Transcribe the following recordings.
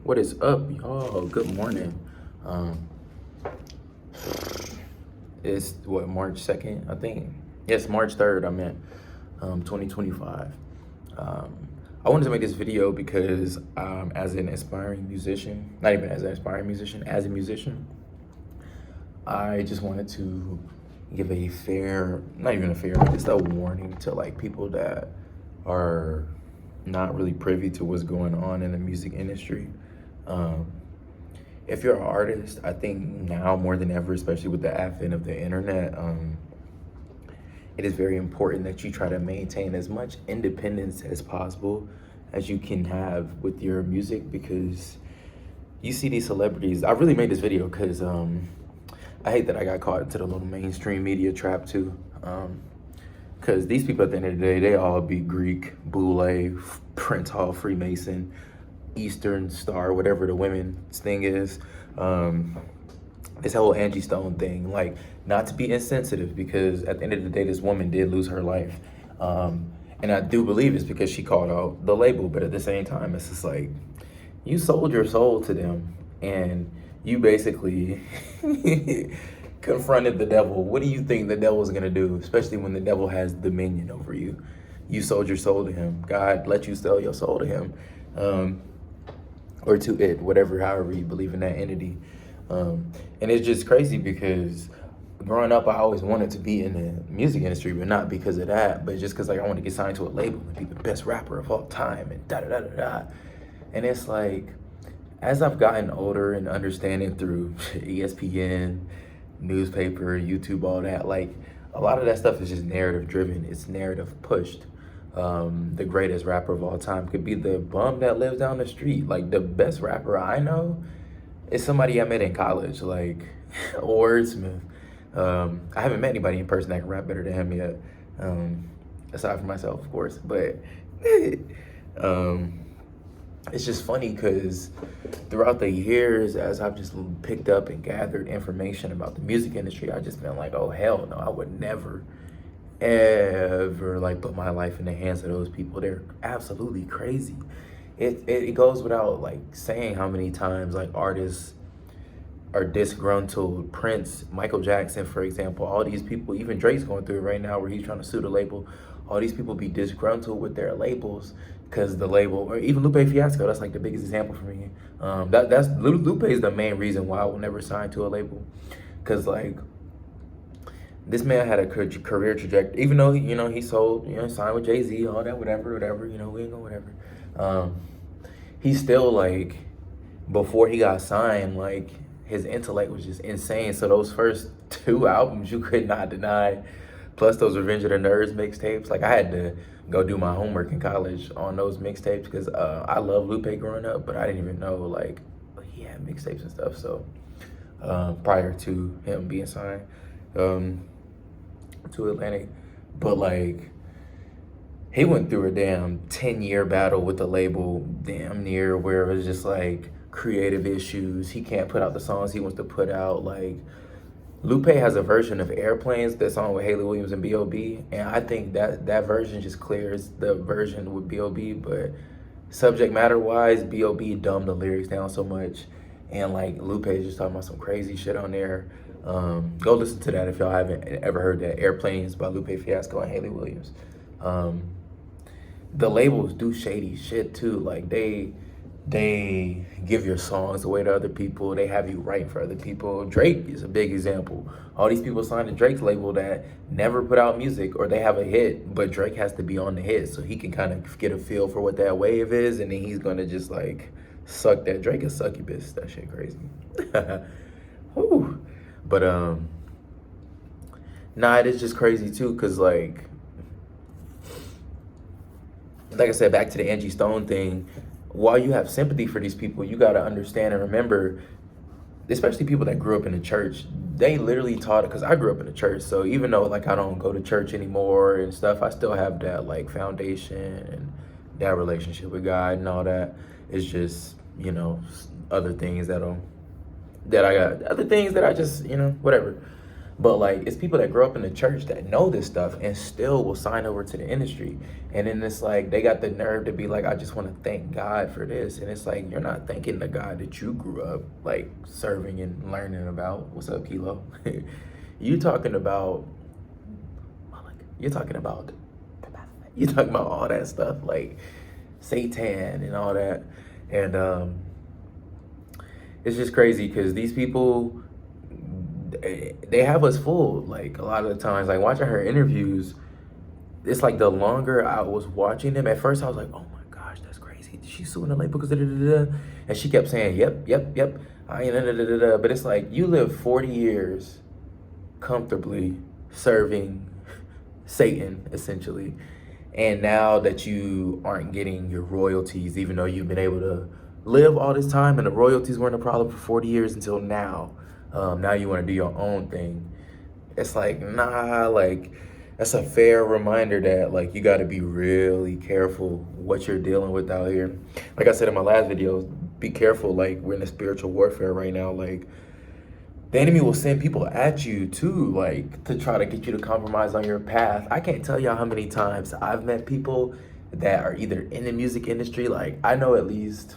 What is up, y'all? Good morning. Um, it's what, March 2nd, I think. Yes, March 3rd, I meant 2025. I wanted to make this video because as an aspiring musician, not even as an aspiring musician, as a musician, I just wanted to give a fair, not even a fair, but just a warning to like people that are not really privy to what's going on in the music industry. Um, if you're an artist, I think now more than ever, especially with the advent of the internet, it is very important that you try to maintain as much independence as possible as you can have with your music, because you see these celebrities. I really made this video because I hate that I got caught into the little mainstream media trap too. Because these people at the end of the day, they all be Greek, Boule, Prince Hall, Freemason, Eastern Star, whatever the women's thing is. This whole Angie Stone thing, like, not to be insensitive, because at the end of the day, this woman did lose her life. And I do believe it's because she called out the label, but at the same time, it's just like, you sold your soul to them and you basically confronted the devil. What do you think the devil's gonna do, especially when the devil has dominion over you? You sold your soul to him. God let you sell your soul to him, or to it, whatever, however you believe in that entity. And it's just crazy because growing up, I always wanted to be in the music industry, but not because of that, but just because like I want to get signed to a label and be the best rapper of all time and da da da da da. And it's like, as I've gotten older and understanding through ESPN, newspaper, YouTube, all that, like a lot of that stuff is just narrative driven. It's narrative pushed. The greatest rapper of all time could be the bum that lives down the street. Like, the best rapper I know is somebody I met in college, like Wordsmith. I haven't met anybody in person that can rap better than him yet, aside from myself, of course. But it's just funny because throughout the years, as I've just picked up and gathered information about the music industry, I've just been like, oh, hell no, I would never, ever like put my life in the hands of those people. They're absolutely crazy. It goes without like saying how many times like artists are disgruntled. Prince, Michael Jackson, for example, all these people, even Drake's going through it right now where he's trying to sue the label. All these people be disgruntled with their labels because the label, or even Lupe Fiasco, that's like the biggest example for me. That's Lupe is the main reason why I will never sign to a label, because like this man had a career trajectory, even though he sold, signed with Jay-Z, all that, whatever, we ain't gonna whatever. He's still like, before he got signed, like his intellect was just insane. So those first two albums you could not deny, plus those Revenge of the Nerds mixtapes. Like, I had to go do my homework in college on those mixtapes because I love Lupe growing up, but I didn't even know like he had mixtapes and stuff. So prior to him being signed to Atlantic, but like he went through a damn 10-year battle with the label, damn near, where it was just like creative issues. He can't put out the songs he wants to put out. Like, Lupe has a version of Airplanes, that song with Haley Williams and B.O.B., and I think that version just clears the version with B.O.B., but subject matter-wise, B.O.B. dumbed the lyrics down so much, and like Lupe is just talking about some crazy shit on there. Go listen to that if y'all haven't ever heard that. Airplanes by Lupe Fiasco and Haley Williams. The labels do shady shit too. Like, they give your songs away to other people. They have you write for other people. Drake is a big example. All these people signed to Drake's label that never put out music, or they have a hit, but Drake has to be on the hit so he can kind of get a feel for what that wave is, and then he's gonna just like suck that. Drake is succubus. That shit crazy. Whew. But nah, it is just crazy too, because like I said, back to the Angie Stone thing, while you have sympathy for these people, you got to understand and remember, especially people that grew up in the church, they literally taught it, because I grew up in the church. So even though like I don't go to church anymore and stuff, I still have that like foundation and that relationship with God and all that. It's just, other things that I got, other things that I just, whatever. But like, it's people that grow up in the church that know this stuff and still will sign over to the industry. And then it's like they got the nerve to be like, I just want to thank God for this. And it's like, you're not thanking the God that you grew up like serving and learning about. What's up, Kilo? you talking about you're talking about you're talking about all that stuff like Satan and all that. And it's just crazy because these people, they have us fooled. Like a lot of the times, like watching her interviews, it's like the longer I was watching them, at first I was like, oh my gosh, that's crazy. She's suing the label because da da da da. And she kept saying, yep, yep, yep. I da da da da da. But it's like you live 40 years comfortably serving Satan, essentially. And now that you aren't getting your royalties, even though you've been able to live all this time and the royalties weren't a problem for 40 years until now, now you want to do your own thing. It's like, nah, like, that's a fair reminder that, like, you got to be really careful what you're dealing with out here. Like I said in my last video, be careful, like, we're in a spiritual warfare right now. Like, the enemy will send people at you too, like to try to get you to compromise on your path. I can't tell y'all how many times I've met people that are either in the music industry. Like I know at least,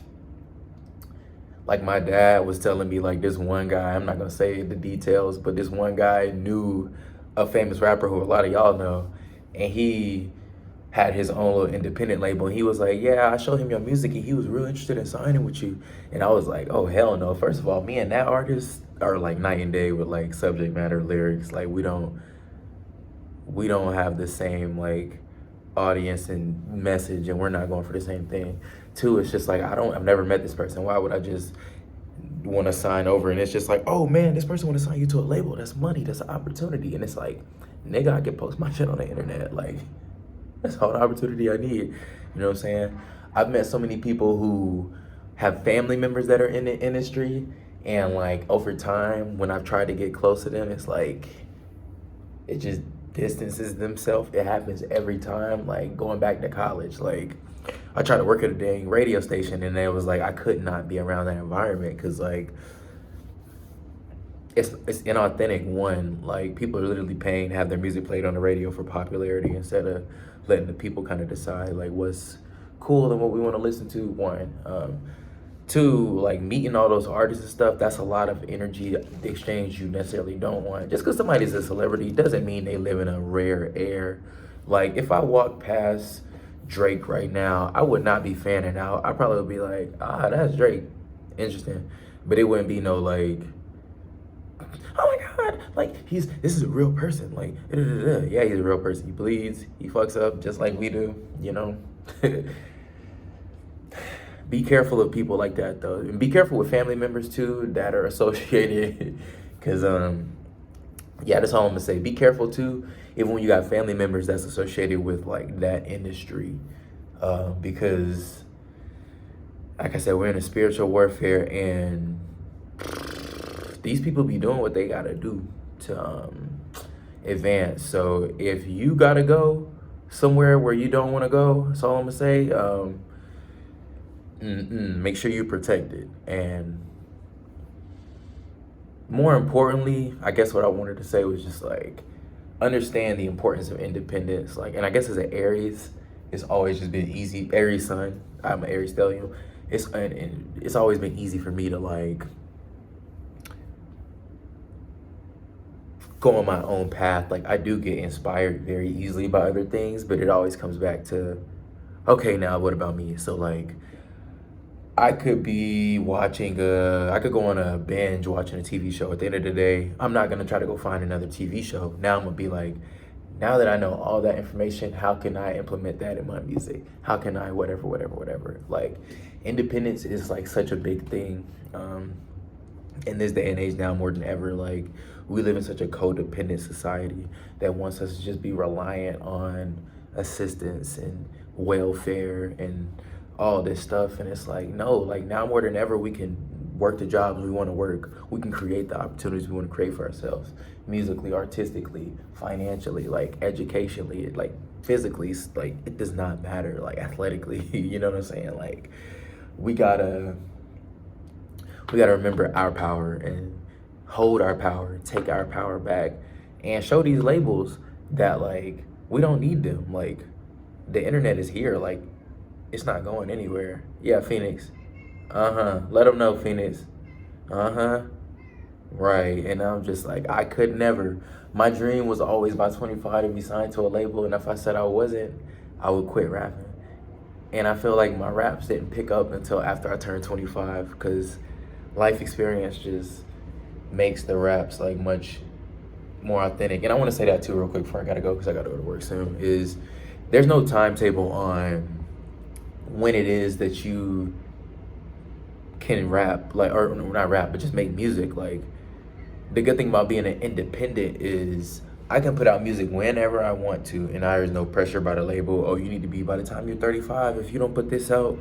like my dad was telling me, like this one guy, I'm not gonna say the details, but this one guy knew a famous rapper who a lot of y'all know, and he had his own little independent label. And he was like, yeah, I showed him your music and he was real interested in signing with you. And I was like, oh, hell no. First of all, me and that artist are like night and day with like subject matter, lyrics. Like we don't have the same like audience and message, and we're not going for the same thing. Two, it's just like, I've never met this person. Why would I just want to sign over? And it's just like, oh man, this person want to sign you to a label. That's money. That's an opportunity. And it's like, nigga, I can post my shit on the internet. Like, that's all the opportunity I need. You know what I'm saying? I've met so many people who have family members that are in the industry, and like over time, when I've tried to get close to them, it's like it just distances themselves. It happens every time. Like going back to college, like I tried to work at a dang radio station, and it was like I could not be around that environment because like it's inauthentic. One, like people are literally paying to have their music played on the radio for popularity instead of letting the people kind of decide like what's cool and what we want to listen to. One, two, like meeting all those artists and stuff, that's a lot of energy exchange you necessarily don't want. Just because somebody's a celebrity doesn't mean they live in a rare air. Like if I walk past Drake right now, I would not be fanning out. I probably would be like, ah, that's Drake, interesting. But it wouldn't be no like, oh my God, like this is a real person. Like, yeah, he's a real person. He bleeds, he fucks up just like we do, you know? Be careful of people like that though. And be careful with family members too that are associated. Cause yeah, that's all I'm gonna say. Be careful too, even when you got family members that's associated with like that industry. Because like I said, we're in a spiritual warfare, and these people be doing what they gotta do to advance. So if you gotta go somewhere where you don't want to go, that's all I'm gonna say. Make sure you protect it. And more importantly, I guess what I wanted to say was just like understand the importance of independence. Like, and I guess as an Aries, it's always just been easy. Aries sun, I'm an Aries stellium. It's always been easy for me to like go on my own path. Like I do get inspired very easily by other things, but it always comes back to, okay, now what about me? So like I could be watching I could go on a binge watching a TV show. At the end of the day, I'm not gonna try to go find another TV show. Now I'm gonna be like, now that I know all that information, how can I implement that in my music? How can I whatever? Like independence is like such a big thing. In this day and age now more than ever, like we live in such a codependent society that wants us to just be reliant on assistance and welfare and all this stuff. And it's like, no, like now more than ever, we can work the jobs we want to work. We can create the opportunities we want to create for ourselves, musically, artistically, financially, like educationally, like physically. Like it does not matter, like athletically. You know what I'm saying? Like we gotta remember our power and hold our power, take our power back, and show these labels that like we don't need them. Like the internet is here. Like it's not going anywhere. Yeah, Phoenix. Uh-huh. Let them know, Phoenix. Uh-huh. Right. And I'm just like, I could never. My dream was always by 25 to be signed to a label, and if I said I wasn't, I would quit rapping. And I feel like my raps didn't pick up until after I turned 25 because life experience just makes the raps like much more authentic. And I want to say that too real quick before I gotta go because I gotta go to work soon, is there's no timetable on when it is that you can rap, like, or not rap, but just make music. Like, the good thing about being an independent is I can put out music whenever I want to, and there's no pressure by the label. Oh, you need to be by the time you're 35. If you don't put this out,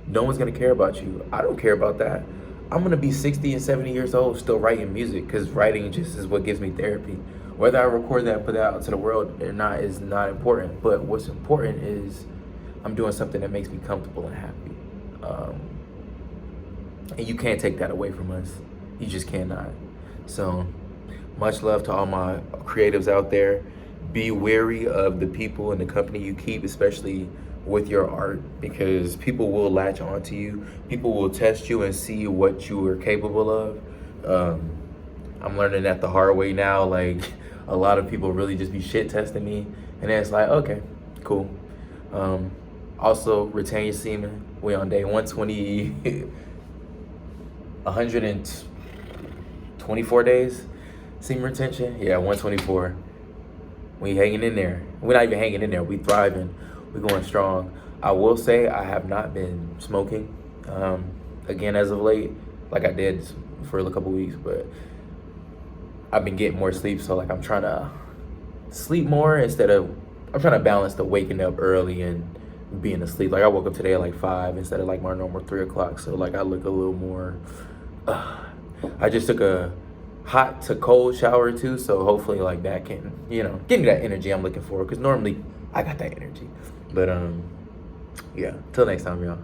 no one's gonna care about you. I don't care about that. I'm gonna be 60 and 70 years old still writing music because writing just is what gives me therapy. Whether I record that and put that out to the world or not is not important. But what's important is I'm doing something that makes me comfortable and happy. And you can't take that away from us. You just cannot. So much love to all my creatives out there. Be wary of the people and the company you keep, especially with your art, because people will latch onto you. People will test you and see what you are capable of. I'm learning that the hard way now. Like, a lot of people really just be shit testing me, and then it's like, okay, cool. Also, retain your semen. We on day 120, 124 days semen retention. Yeah, 124. We hanging in there. We're not even hanging in there. We thriving. We going strong. I will say I have not been smoking again as of late, like I did for a couple weeks, but I've been getting more sleep. So like I'm trying to sleep more I'm trying to balance the waking up early and being asleep. Like I woke up today at like 5 instead of like my normal 3 o'clock. So like I look a little more, I just took a hot to cold shower too. So hopefully like that can, give me that energy I'm looking for. Cause normally I got that energy. But yeah, till next time, y'all.